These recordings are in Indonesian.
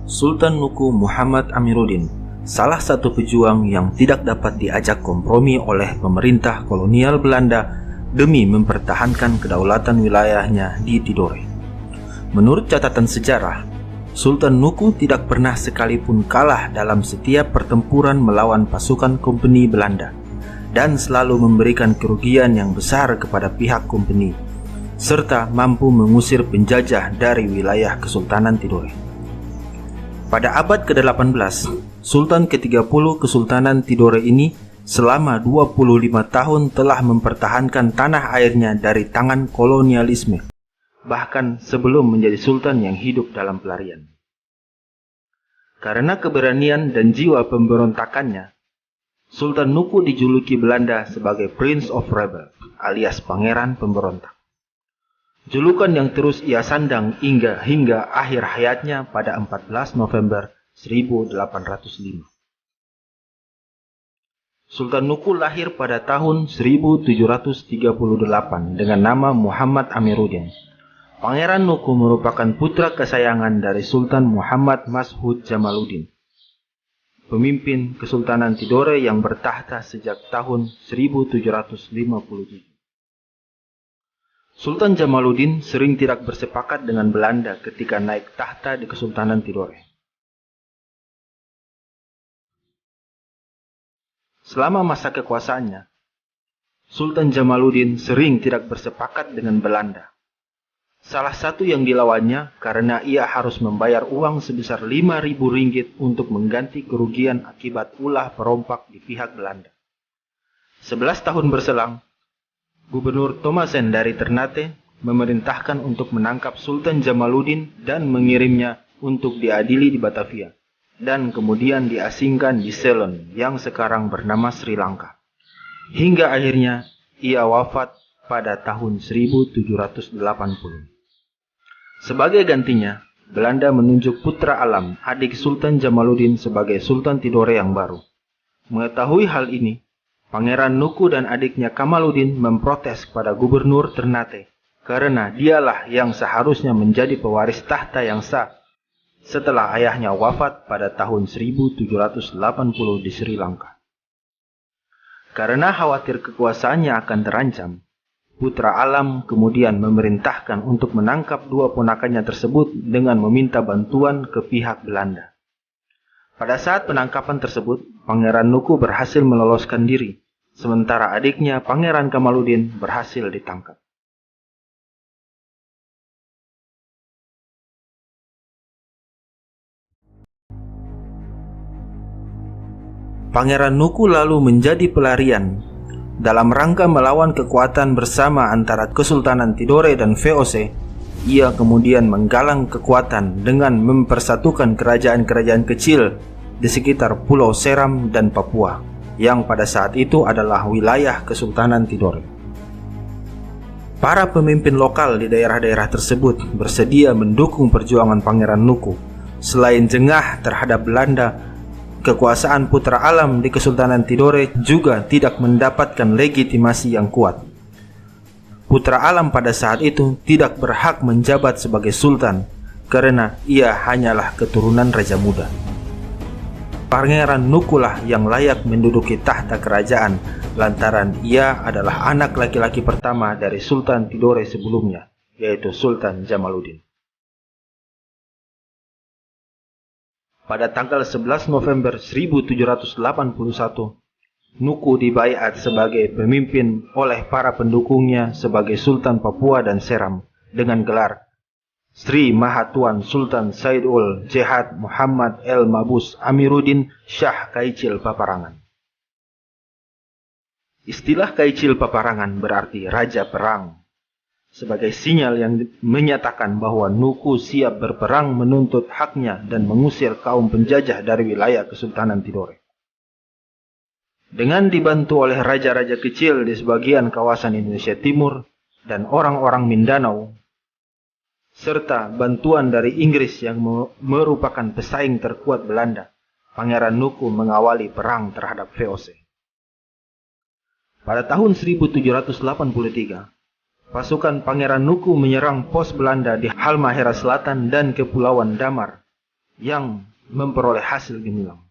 Sultan Nuku Muhammad Amiruddin, salah satu pejuang yang tidak dapat diajak kompromi oleh pemerintah kolonial Belanda demi mempertahankan kedaulatan wilayahnya di Tidore. Menurut catatan sejarah, Sultan Nuku tidak pernah sekalipun kalah dalam setiap pertempuran melawan pasukan kompeni Belanda dan selalu memberikan kerugian yang besar kepada pihak kompeni, serta mampu mengusir penjajah dari wilayah Kesultanan Tidore. Pada abad ke-18, Sultan ke-30 Kesultanan Tidore ini selama 25 tahun telah mempertahankan tanah airnya dari tangan kolonialisme, bahkan sebelum menjadi sultan yang hidup dalam pelarian. Karena keberanian dan jiwa pemberontakannya, Sultan Nuku dijuluki Belanda sebagai Prince of Rebel alias Pangeran Pemberontak. Julukan yang terus ia sandang hingga akhir hayatnya pada 14 November 1805. Sultan Nuku lahir pada tahun 1738 dengan nama Muhammad Amiruddin. Pangeran Nuku merupakan putra kesayangan dari Sultan Muhammad Mashhud Jamaluddin, pemimpin Kesultanan Tidore yang bertahta sejak tahun 1757. Sultan Jamaluddin sering tidak bersepakat dengan Belanda ketika naik tahta di Kesultanan Tidore. Selama masa kekuasaannya, Sultan Jamaluddin sering tidak bersepakat dengan Belanda. Salah satu yang dilawannya karena ia harus membayar uang sebesar 5.000 ringgit untuk mengganti kerugian akibat ulah perompak di pihak Belanda. 11 tahun berselang, Gubernur Thomasen dari Ternate memerintahkan untuk menangkap Sultan Jamaluddin dan mengirimnya untuk diadili di Batavia, dan kemudian diasingkan di Ceylon yang sekarang bernama Sri Lanka. Hingga akhirnya ia wafat pada tahun 1780. Sebagai gantinya, Belanda menunjuk putra Alam, adik Sultan Jamaluddin sebagai Sultan Tidore yang baru. Mengetahui hal ini, Pangeran Nuku dan adiknya Kamaluddin memprotes kepada Gubernur Ternate karena dialah yang seharusnya menjadi pewaris tahta yang sah setelah ayahnya wafat pada tahun 1780 di Sri Lanka. Karena khawatir kekuasaannya akan terancam, putra Alam kemudian memerintahkan untuk menangkap dua ponakannya tersebut dengan meminta bantuan ke pihak Belanda. Pada saat penangkapan tersebut, Pangeran Nuku berhasil meloloskan diri, sementara adiknya Pangeran Kamaluddin berhasil ditangkap. Pangeran Nuku lalu menjadi pelarian dalam rangka melawan kekuatan bersama antara Kesultanan Tidore dan VOC. Ia kemudian menggalang kekuatan dengan mempersatukan kerajaan-kerajaan kecil di sekitar Pulau Seram dan Papua, yang pada saat itu adalah wilayah Kesultanan Tidore. Para pemimpin lokal di daerah-daerah tersebut bersedia mendukung perjuangan Pangeran Nuku. Selain jengah terhadap Belanda, kekuasaan putra Alam di Kesultanan Tidore juga tidak mendapatkan legitimasi yang kuat. Putra Alam pada saat itu tidak berhak menjabat sebagai sultan karena ia hanyalah keturunan raja muda. Pangeran Nukulah yang layak menduduki tahta kerajaan lantaran ia adalah anak laki-laki pertama dari Sultan Tidore sebelumnya, yaitu Sultan Jamaluddin. Pada tanggal 11 November 1781, Nuku dibaiat sebagai pemimpin oleh para pendukungnya sebagai Sultan Papua dan Seram dengan gelar Sri Mahatuan Sultan Saidul Jihad Muhammad El Mabus Amiruddin Shah Kaicil Paparangan. Istilah Kaicil Paparangan berarti Raja Perang, sebagai sinyal yang menyatakan bahwa Nuku siap berperang menuntut haknya dan mengusir kaum penjajah dari wilayah Kesultanan Tidore. Dengan dibantu oleh raja-raja kecil di sebagian kawasan Indonesia Timur dan orang-orang Mindanao, serta bantuan dari Inggris yang merupakan pesaing terkuat Belanda, Pangeran Nuku mengawali perang terhadap VOC. Pada tahun 1783, pasukan Pangeran Nuku menyerang pos Belanda di Halmahera Selatan dan Kepulauan Damar yang memperoleh hasil gemilang.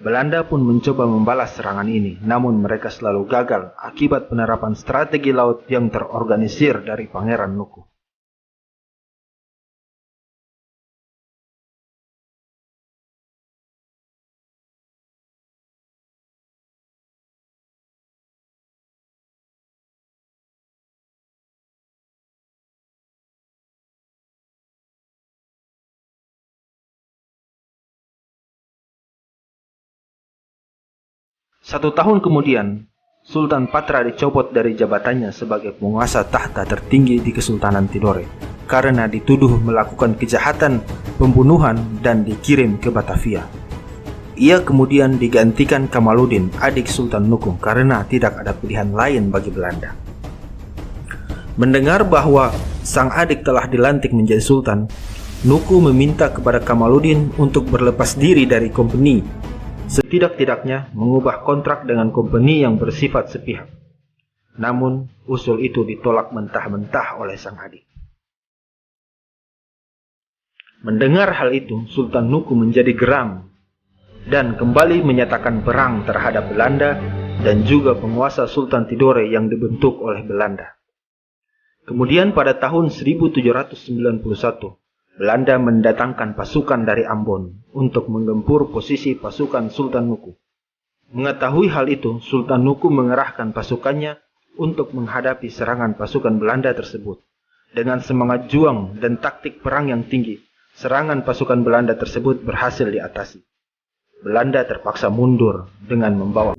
Belanda pun mencoba membalas serangan ini, namun mereka selalu gagal akibat penerapan strategi laut yang terorganisir dari Pangeran Nuku. Satu tahun kemudian, Sultan Patra dicopot dari jabatannya sebagai penguasa tahta tertinggi di Kesultanan Tidore karena dituduh melakukan kejahatan, pembunuhan, dan dikirim ke Batavia. Ia kemudian digantikan Kamaluddin, adik Sultan Nuku, karena tidak ada pilihan lain bagi Belanda. Mendengar bahwa sang adik telah dilantik menjadi sultan, Nuku meminta kepada Kamaluddin untuk berlepas diri dari kompeni, setidak-tidaknya mengubah kontrak dengan kompeni yang bersifat sepihak. Namun, usul itu ditolak mentah-mentah oleh sang adik. Mendengar hal itu, Sultan Nuku menjadi geram dan kembali menyatakan perang terhadap Belanda dan juga penguasa Sultan Tidore yang dibentuk oleh Belanda. Kemudian pada tahun 1791, Belanda mendatangkan pasukan dari Ambon untuk menggempur posisi pasukan Sultan Nuku. Mengetahui hal itu, Sultan Nuku mengerahkan pasukannya untuk menghadapi serangan pasukan Belanda tersebut. Dengan semangat juang dan taktik perang yang tinggi, serangan pasukan Belanda tersebut berhasil diatasi. Belanda terpaksa mundur dengan membawa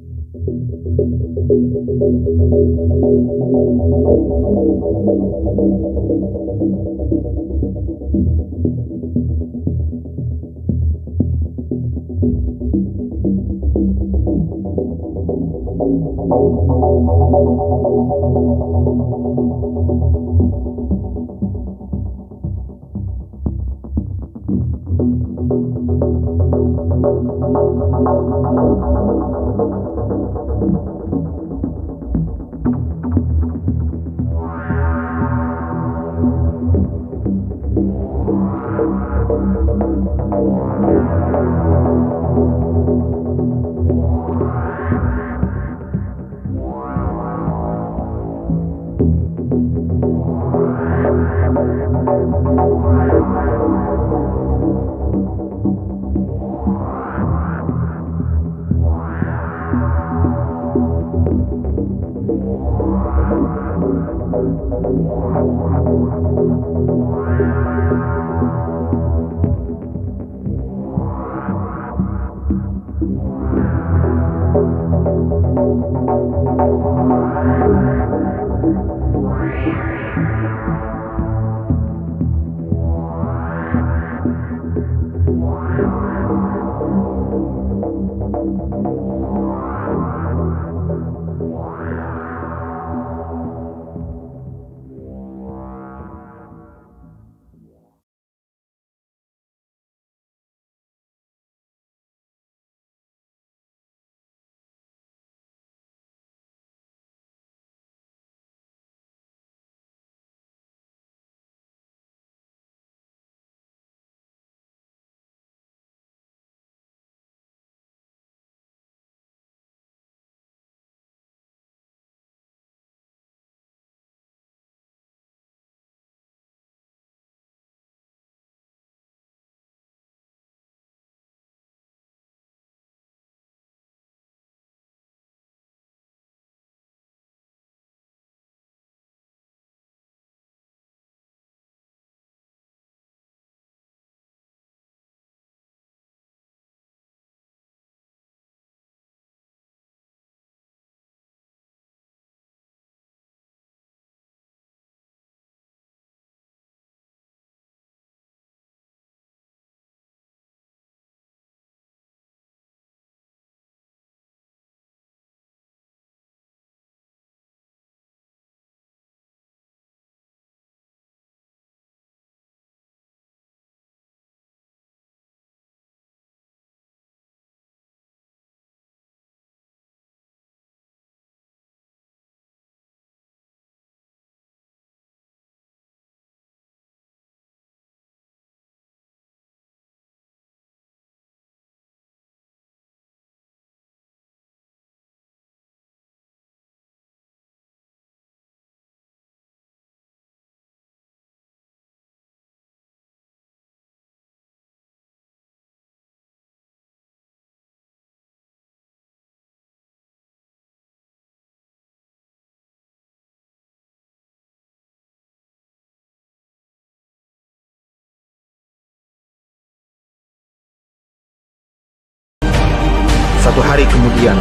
Satu hari kemudian,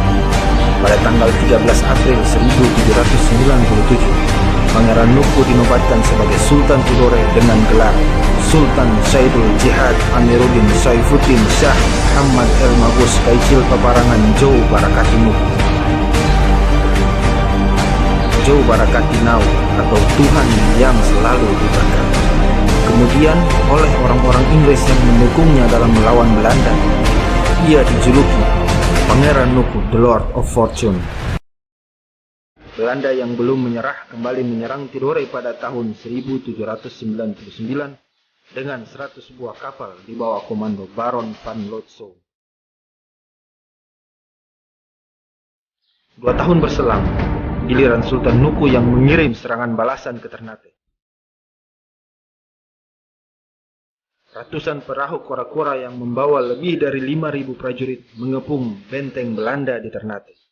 pada tanggal 13 April 1797, Pangeran Nuku dinobatkan sebagai Sultan Tidore dengan gelar Sultan Saidul Jihad Amiruddin Saifuddin Shah Muhammad El Magus Kaicil Paparangan Jou Barakati Nuku. Jou Barakati Nau atau Tuhan yang selalu diberkati. Kemudian oleh orang-orang Inggris yang mendukungnya dalam melawan Belanda, ia dijuluki Pangeran Nuku, The Lord of Fortune. Belanda yang belum menyerah kembali menyerang Tidore pada tahun 1799 dengan 100 buah kapal di bawah komando Baron van Lotso. 2 tahun berselang, giliran Sultan Nuku yang mengirim serangan balasan ke Ternate. Ratusan perahu kora-kora yang membawa lebih dari 5.000 prajurit mengepung benteng Belanda di Ternate.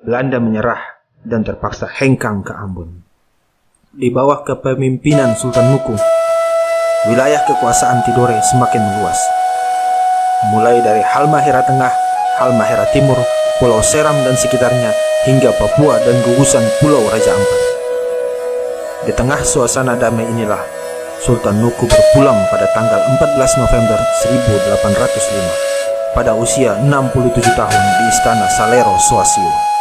Belanda menyerah dan terpaksa hengkang ke Ambon. Di bawah kepemimpinan Sultan Nuku, wilayah kekuasaan Tidore semakin meluas. Mulai dari Halmahera Tengah, Halmahera Timur, Pulau Seram dan sekitarnya, hingga Papua dan gugusan Pulau Raja Ampat. Di tengah suasana damai inilah, Sultan Nuku berpulang pada tanggal 14 November 1805 pada usia 67 tahun di Istana Salero, Swansea.